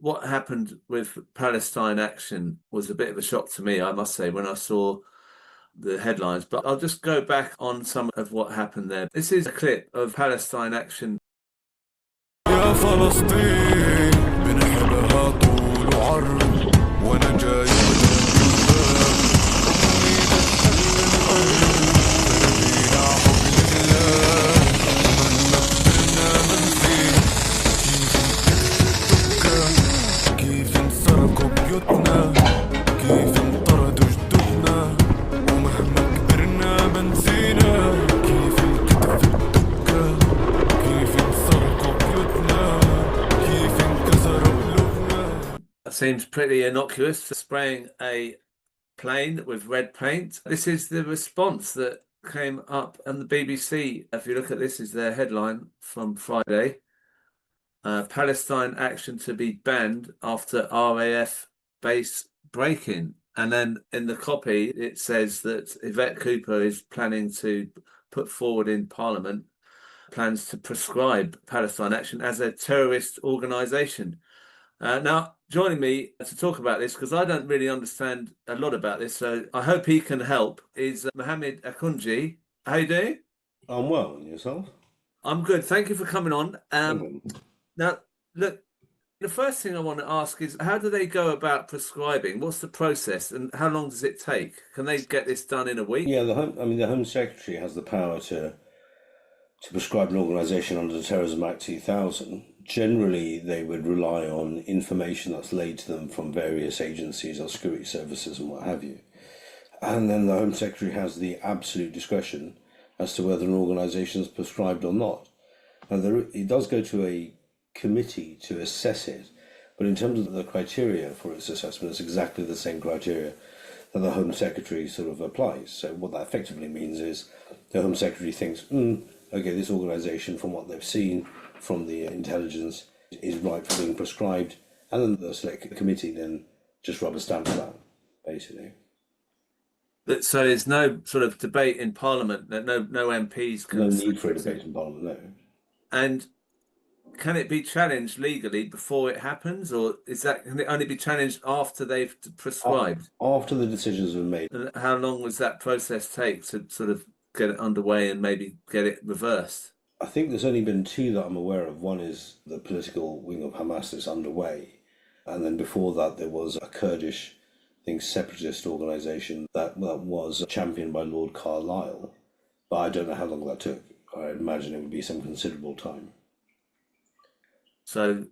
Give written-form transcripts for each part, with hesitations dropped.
what happened with Palestine Action was a bit of a shock to me, I must say, when I saw the headlines. But I'll just go back on some of what happened there. This is a clip of Palestine Action. يا فلسطين بنحبها طول وعرض وانا جاي كيف انسرقوا بيوتنا كيف انطردوا جدودنا ومهما كبرنا بنسينا كيف الكتف الدكة كيف انسرقوا بيوتنا كيف انكسروا قلوبنا. That seems pretty innocuous, spraying a plane with red paint. This is the response that came up on the BBC. If you look at this, is their headline from Friday. Palestine Action to be banned after RAF base break-in. And then in the copy, it says that Yvette Cooper is planning to put forward in Parliament plans to proscribe Palestine Action as a terrorist organisation. Now, joining me to talk about this, because I don't really understand a lot about this, so I hope he can help, is Mohammed Akunjee. How you doing? I'm well, and yourself? I'm good. Thank you for coming on. Now, look, the first thing I want to ask is, how do they go about prescribing? What's the process, and how long does it take? Can they get this done in a week? Yeah, the Home Secretary has the power to prescribe an organisation under the Terrorism Act 2000. Generally, they would rely on information that's laid to them from various agencies or security services and what have you. And then the Home Secretary has the absolute discretion as to whether an organisation is prescribed or not. And it does go to a committee to assess it, but in terms of the criteria for its assessment, it's exactly the same criteria that the Home Secretary sort of applies. So what that effectively means is the Home Secretary thinks, okay, this organisation, from what they've seen from the intelligence, is right for being prescribed, and then the select committee then just rubber stamps that, basically. So there's no sort of debate in Parliament, that no MPs can... No need for a debate in Parliament, no. And can it be challenged legally before it happens, or can it only be challenged after they've prescribed? After the decisions have been made. And how long does that process take to sort of get it underway and maybe get it reversed? I think there's only been two that I'm aware of. One is the political wing of Hamas that's underway, and then before that there was a Kurdish, separatist organisation that was championed by Lord Carlisle, but I don't know how long that took. I imagine it would be some considerable time. So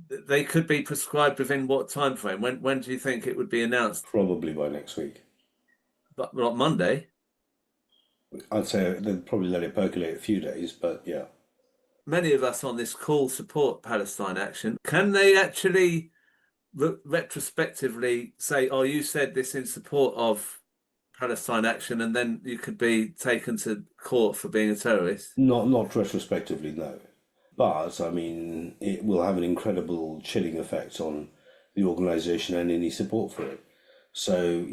they could be prescribed within what time frame? When do you think it would be announced? Probably by next week. But not Monday? I'd say they'd probably let it percolate a few days, but yeah. Many of us on this call support Palestine Action. Can they actually retrospectively say, oh, you said this in support of Palestine Action, and then you could be taken to court for being a terrorist? Not retrospectively, no. But, I mean, it will have an incredible chilling effect on the organisation and any support for it. So,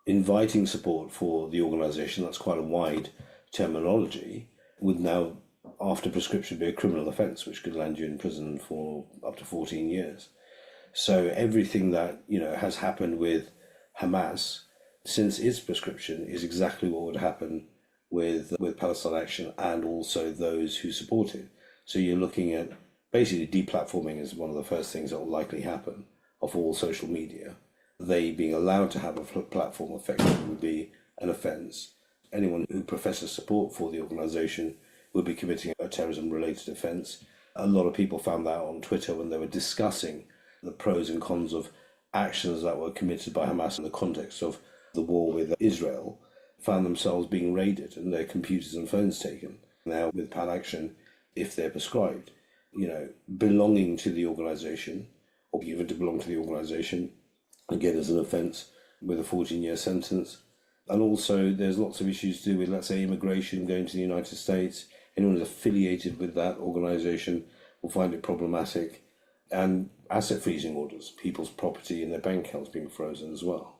inviting support for the organisation, that's quite a wide terminology, would now, after prescription, be a criminal offence, which could land you in prison for up to 14 years. So everything that, has happened with Hamas since its prescription is exactly what would happen with Palestine Action and also those who support it. So you're looking at basically deplatforming is one of the first things that will likely happen of all social media. They being allowed to have a platform effectively would be an offence. Anyone who professes support for the organisation would be committing a terrorism-related offence. A lot of people found that on Twitter when they were discussing the pros and cons of actions that were committed by Hamas in the context of the war with Israel, found themselves being raided and their computers and phones taken. Now with Pal Action, if they're prescribed, belonging to the organisation or given to belong to the organisation, again as an offence with a 14-year sentence. And also there's lots of issues to do with, let's say, immigration, going to the United States. Anyone who's affiliated with that organisation will find it problematic. And asset freezing orders, people's property and their bank accounts being frozen as well.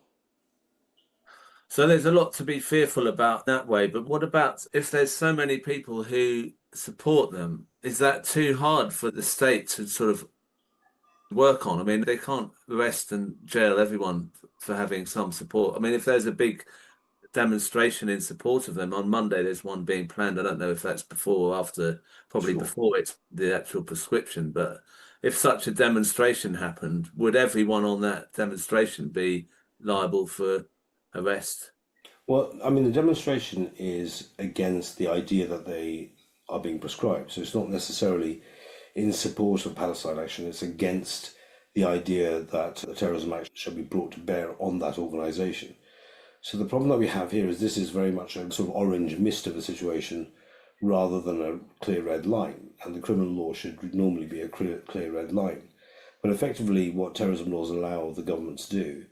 So there's a lot to be fearful about that way. But what about if there's so many people who support them? Is that too hard for the state to sort of work on. I mean, they can't arrest and jail everyone for having some support. I mean, if there's a big demonstration in support of them on Monday, there's one being planned. I don't know if that's before or after, probably Sure. before it's the actual prescription. But if such a demonstration happened, would everyone on that demonstration be liable for arrest? Well, I mean, the demonstration is against the idea that they are being prescribed. So it's not necessarily in support of Palestine Action. It's against the idea that the Terrorism Act should be brought to bear on that organisation. So the problem that we have here is this is very much a sort of orange mist of a situation rather than a clear red line. And the criminal law should normally be a clear red line. But effectively, what terrorism laws allow the government to do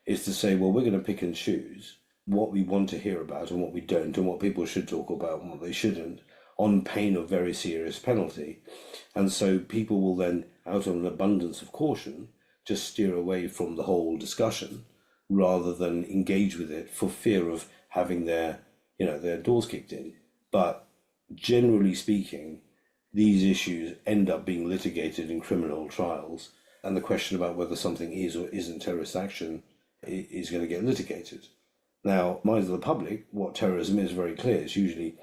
is to say, well, we're going to pick and choose what we want to hear about and what we don't, and what people should talk about and what they shouldn't, on pain of very serious penalty. And so people will then, out of an abundance of caution, just steer away from the whole discussion rather than engage with it for fear of having their doors kicked in. But generally speaking, these issues end up being litigated in criminal trials, and the question about whether something is or isn't terrorist action is going to get litigated. Now, minds of the public, what terrorism is very clear. It's usually,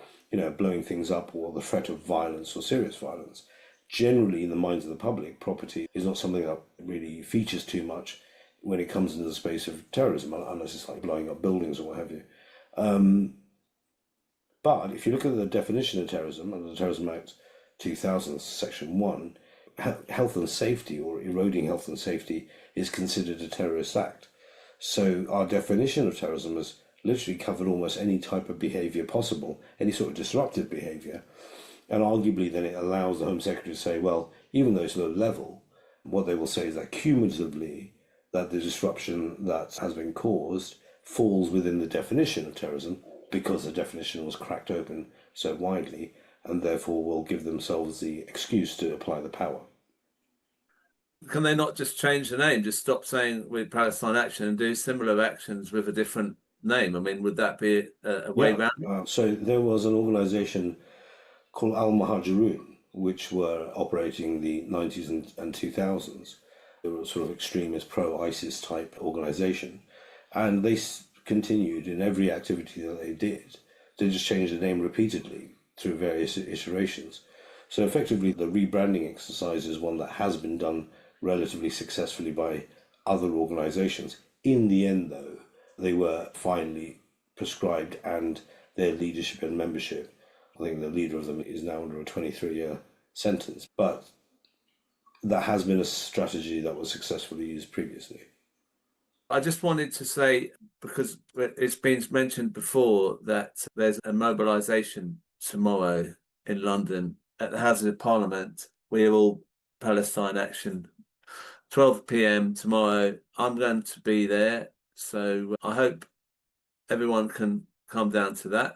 blowing things up or the threat of violence or serious violence. Generally, in the minds of the public, property is not something that really features too much when it comes into the space of terrorism, unless it's like blowing up buildings or what have you. But if you look at the definition of terrorism under the Terrorism Act 2000, Section 1, health and safety or eroding health and safety is considered a terrorist act. So our definition of terrorism has literally covered almost any type of behaviour possible, any sort of disruptive behaviour. And arguably then it allows the Home Secretary to say, well, even though it's low level, what they will say is that cumulatively that the disruption that has been caused falls within the definition of terrorism because the definition was cracked open so widely, and therefore will give themselves the excuse to apply the power. Can they not just change the name, just stop saying with Palestine Action and do similar actions with a different name? I mean, would that be a way round? So there was an organisation called Al Muhajirun, which were operating in the 90s and 2000s. They were a sort of extremist pro-ISIS type organisation. And they continued in every activity that they did. They just changed the name repeatedly through various iterations. So effectively, the rebranding exercise is one that has been done relatively successfully by other organisations. In the end, though, they were finally prescribed, and their leadership and membership, I think the leader of them is now under a 23-year sentence. But that has been a strategy that was successfully used previously. I just wanted to say, because it's been mentioned before, that there's a mobilisation tomorrow in London at the Houses of Parliament. We're all Palestine Action. 12 p.m. tomorrow. I'm going to be there, so I hope everyone can come down to that.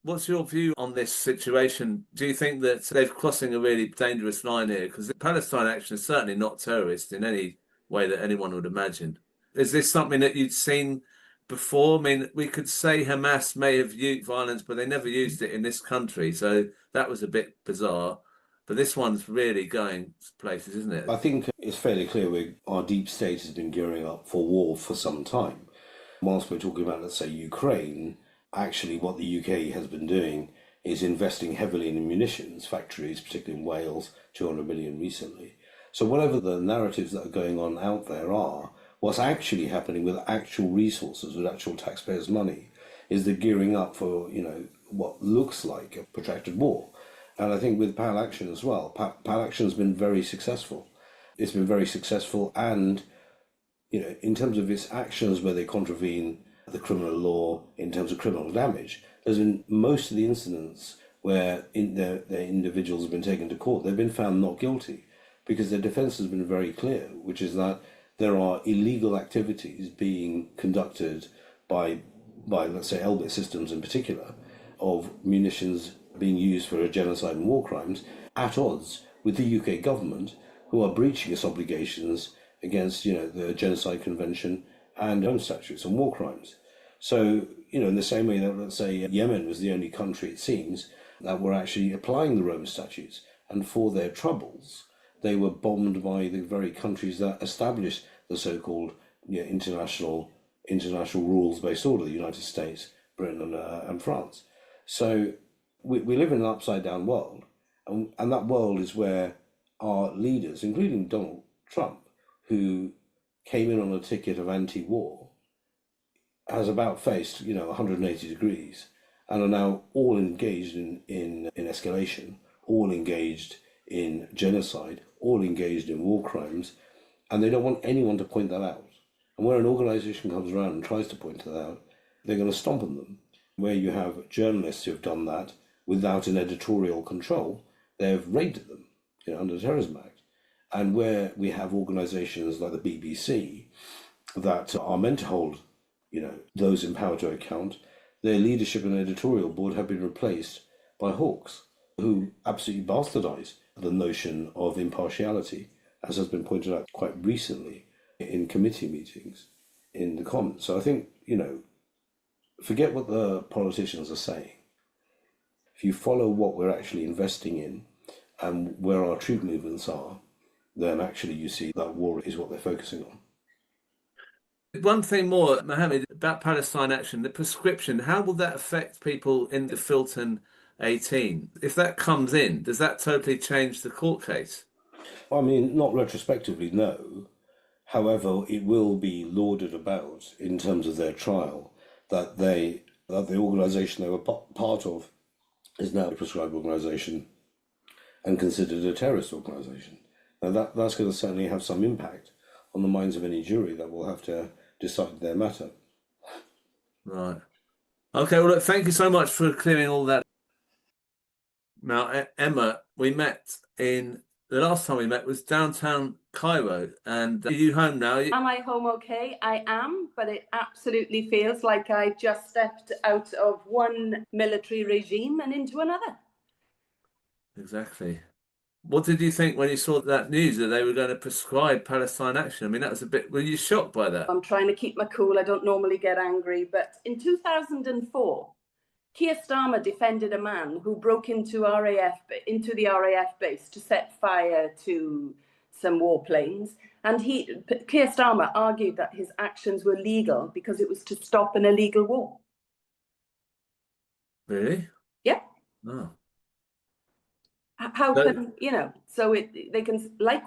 What's your view on this situation? Do you think that they're crossing a really dangerous line here? Because Palestine Action is certainly not terrorist in any way that anyone would imagine. Is this something that you'd seen before? I mean, we could say Hamas may have used violence, but they never used it in this country. So that was a bit bizarre. But this one's really going places, isn't it? I think it's fairly clear our deep state has been gearing up for war for some time. Whilst we're talking about, let's say, Ukraine, actually what the UK has been doing is investing heavily in munitions factories, particularly in Wales, 200 million recently. So whatever the narratives that are going on out there are, what's actually happening with actual resources, with actual taxpayers' money, is the gearing up for, what looks like a protracted war. And I think with PAL Action as well, PAL Action has been very successful. It's been very successful, and in terms of its actions where they contravene the criminal law in terms of criminal damage, there's been most of the incidents where their individuals have been taken to court, they've been found not guilty because their defence has been very clear, which is that there are illegal activities being conducted by let's say, Elbit systems in particular, of munitions being used for genocide and war crimes at odds with the UK government, who are breaching its obligations against, the Genocide Convention and Rome statutes on war crimes. So, in the same way that, let's say, Yemen was the only country, it seems, that were actually applying the Rome statutes, and for their troubles, they were bombed by the very countries that established the so-called international rules-based order, the United States, Britain, and France. So we live in an upside-down world, and that world is where our leaders, including Donald Trump, who came in on a ticket of anti-war, has about faced 180 degrees, and are now all engaged in escalation, all engaged in genocide, all engaged in war crimes, and they don't want anyone to point that out. And where an organisation comes around and tries to point that out, they're going to stomp on them. Where you have journalists who have done that without an editorial control, they've raided them under the Terrorism Act. And where we have organisations like the BBC that are meant to hold those in power to account, their leadership and editorial board have been replaced by hawks who absolutely bastardise the notion of impartiality, as has been pointed out quite recently in committee meetings in the Commons. So I think, forget what the politicians are saying. If you follow what we're actually investing in and where our troop movements are, then actually you see that war is what they're focusing on. One thing more, Mohammed, about Palestine Action, the proscription, how will that affect people in the Filton 18? If that comes in, does that totally change the court case? I mean, not retrospectively, no. However, it will be lauded about in terms of their trial that the organisation they were part of is now a proscribed organisation and considered a terrorist organisation. Now that's going to certainly have some impact on the minds of any jury that will have to decide their matter. Right. Okay, well, look, thank you so much for clearing all that. Now, Emma, the last time we met was downtown Cairo, and are you home now? Am I home okay? I am, but it absolutely feels like I just stepped out of one military regime and into another. Exactly. What did you think when you saw that news that they were going to prescribe Palestine Action? I mean, that was were you shocked by that? I'm trying to keep my cool. I don't normally get angry, but in 2004, Keir Starmer defended a man who broke into the RAF base to set fire to some warplanes. And Keir Starmer argued that his actions were legal because it was to stop an illegal war. Really? Yeah. Oh. How can,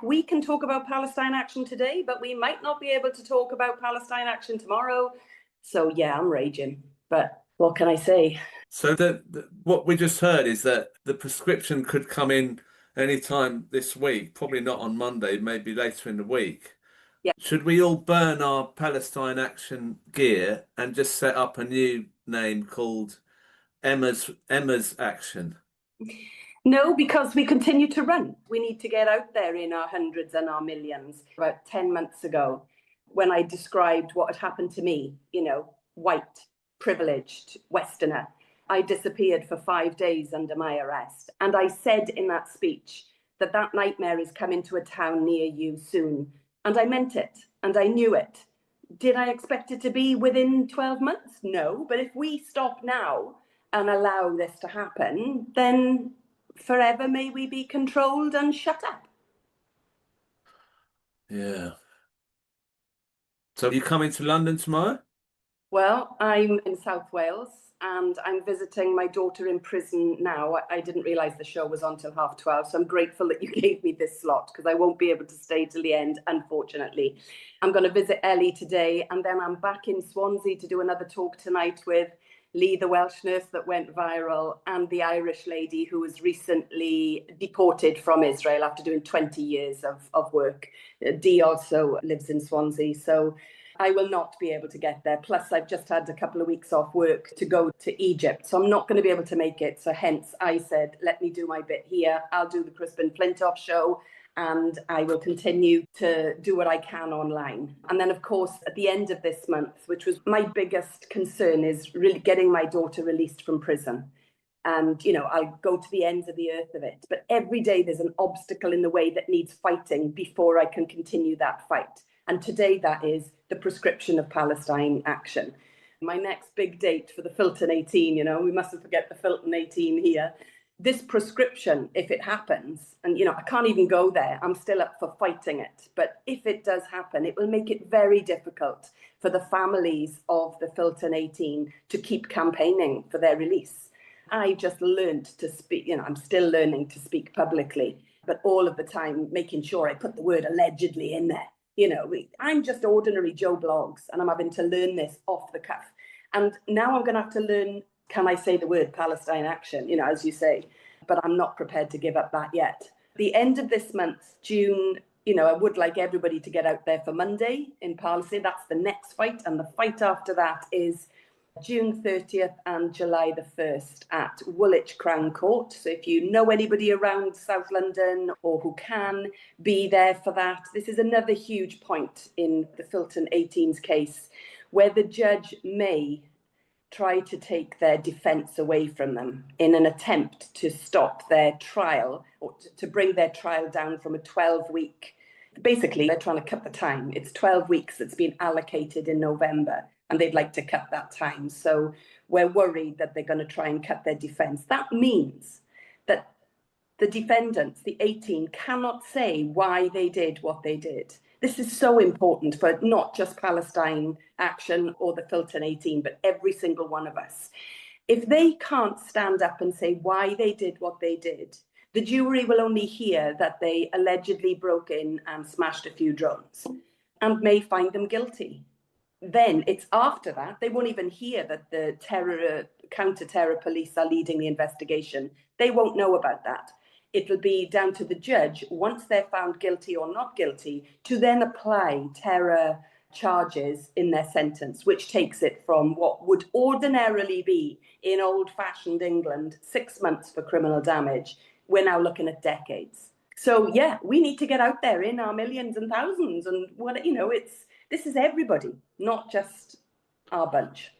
we can talk about Palestine Action today, but we might not be able to talk about Palestine Action tomorrow. So yeah, I'm raging, but what can I say? So what we just heard is that the prescription could come in anytime this week, probably not on Monday, maybe later in the week. Yeah. Should we all burn our Palestine Action gear and just set up a new name called Emma's Action? No, because we continue to run. We need to get out there in our hundreds and our millions. About 10 months ago, when I described what had happened to me, white, privileged Westerner, I disappeared for 5 days under my arrest. And I said in that speech that nightmare is coming to a town near you soon. And I meant it, and I knew it. Did I expect it to be within 12 months? No, but if we stop now and allow this to happen, then forever may we be controlled and shut up. Yeah. So are you coming to London tomorrow? Well, I'm in South Wales and I'm visiting my daughter in prison now. I didn't realise the show was on till 12:30, so I'm grateful that you gave me this slot because I won't be able to stay till the end, unfortunately. I'm going to visit Ellie today, and then I'm back in Swansea to do another talk tonight with Lee, the Welsh nurse that went viral, and the Irish lady who was recently deported from Israel after doing 20 years of work. Dee also lives in Swansea, so I will not be able to get there. Plus, I've just had a couple of weeks off work to go to Egypt, so I'm not going to be able to make it. So hence, I said, let me do my bit here. I'll do the Crispin Flintoff show, and I will continue to do what I can online. And then, of course, at the end of this month, which was my biggest concern, is really getting my daughter released from prison. And, I'll go to the ends of the earth of it. But every day there's an obstacle in the way that needs fighting before I can continue that fight. And today that is the proscription of Palestine Action. My next big date for the Filton 18, we mustn't forget the Filton 18 here. this proscription, if it happens, and I can't even go there, I'm still up for fighting it. But if it does happen, it will make it very difficult for the families of the Filton 18 to keep campaigning for their release. I just learned to speak, I'm still learning to speak publicly, but all of the time making sure I put the word allegedly in there. I'm just ordinary Joe Blogs, and I'm having to learn this off the cuff. And now I'm going to have to learn, can I say the word Palestine Action, as you say, but I'm not prepared to give up that yet. The end of this month, June, I would like everybody to get out there for Monday in Palestine. That's the next fight. And the fight after that is June 30th and July the 1st at Woolwich Crown Court. So if you know anybody around South London or who can be there for that, this is another huge point in the Filton 18's case where the judge may try to take their defence away from them in an attempt to stop their trial or to bring their trial down from a 12-week. Basically, they're trying to cut the time. It's 12 weeks that's been allocated in November, and they'd like to cut that time. So we're worried that they're going to try and cut their defence. That means that the defendants, the 18, cannot say why they did what they did. This is so important for not just Palestine Action or the Filton 18, but every single one of us. If they can't stand up and say why they did what they did, the jury will only hear that they allegedly broke in and smashed a few drones and may find them guilty. Then it's after that, they won't even hear that the counter-terror police are leading the investigation. They won't know about that. It'll be down to the judge, once they're found guilty or not guilty, to then apply terror charges in their sentence, which takes it from what would ordinarily be in old-fashioned England 6 months for criminal damage. We're now looking at decades. So yeah, we need to get out there in our millions and thousands, and this is everybody, not just our bunch.